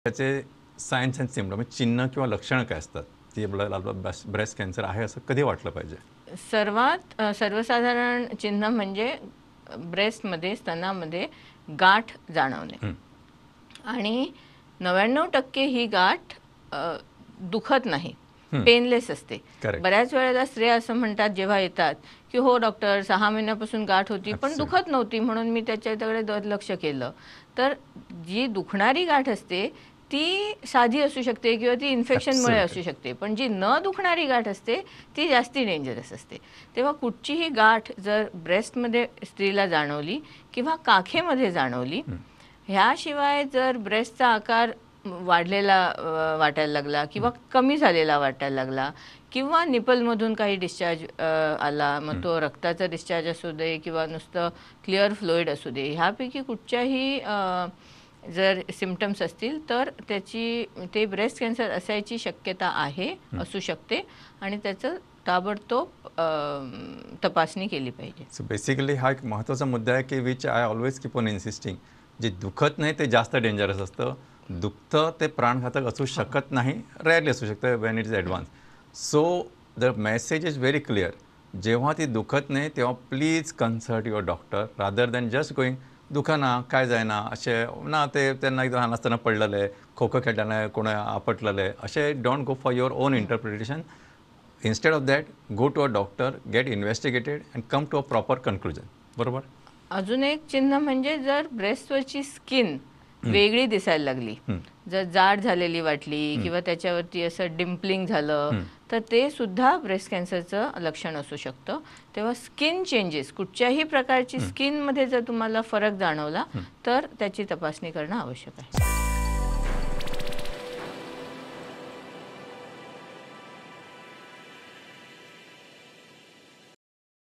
त्याचे science and symptom म्हणजे चिन्ह किंवा लक्षणं काय असतात ती आपल्याला ब्रेस्ट कॅन्सर आहे असं कधी वाटलं पाहिजे? सर्वात सर्वसाधारण चिन्ह म्हणजे ब्रेस्टमध्ये स्तनामध्ये गाठ जाणवणे आणि 99% ही गाठ दुखत नाही, पेनलेस असते. Correct. बऱ्याच वेळेला स्त्रिया असं म्हणतात जेव्हा येतात की हो डॉक्टर 6 महिन्यापासून गाठ होती पण दुखत नव्हती म्हणून मी त्याच्याकडे दुर्लक्ष केलं. तर जी दुखणारी गाठ असते ती साधी असू शकते किंवा ती इन्फेक्शनमुळे असू शकते, पण जी न दुखणारी गाठ असते ती जास्ती डेंजरस असते. तेव्हा कुठचीही गाठ जर ब्रेस्टमध्ये स्त्रीला जाणवली किंवा काखेमध्ये जाणवली, ह्याशिवाय जर ब्रेस्टचा आकार वाढलेला वाटायला लागला किंवा कमी झालेला वाटायला लागला किंवा निपलमधून काही डिस्चार्ज आला, मग तो रक्ताचा डिस्चार्ज असू दे किंवा नुसतं क्लिअर फ्लुइड असू दे, ह्यापैकी कुठच्याही जर सिम्पटम्स असतील तर ते ब्रेस्ट कॅन्सर असायची शक्यता आहे, असू शकते आणि त्याचं ताबडतोब तपासणी केली पाहिजे. सो बेसिकली हा एक महत्त्वाचा मुद्दा आहे की which I always keep on insisting. जे दुखत नाही ते जास्त डेंजरस असतं, दुखतं ते प्राणघातक असू शकत नाही, रेअरली असू शकतं when it is advance. So the message is very clear. जेव्हा ती दुखत नाही तेव्हा please consult your doctor rather than just going दुखाना काय जायना असे ना, ते त्यांना एकदा लहान असताना पडलेलं आहे, खो खो खेळताना कोणा आपटलेलं आहे, असे don't go for your on interpretation. Instead of that, go to a doctor, get investigated and come to a proper conclusion. बरोबर? अजून एक चिन्ह म्हणजे जर ब्रेस्टवरची स्किन वेगळी दिसायला लागली, जर जाड झालेली वाटली किंवा त्याच्यावरती असं डिम्पलिंग झालं, तर ते सुद्धा ब्रेस्ट कॅन्सरचं लक्षण असू शकतं. तेव्हा स्किन चेंजेस, कुठच्याही प्रकारची स्किनमध्ये जर तुम्हाला फरक जाणवला तर त्याची तपासणी करणं आवश्यक आहे.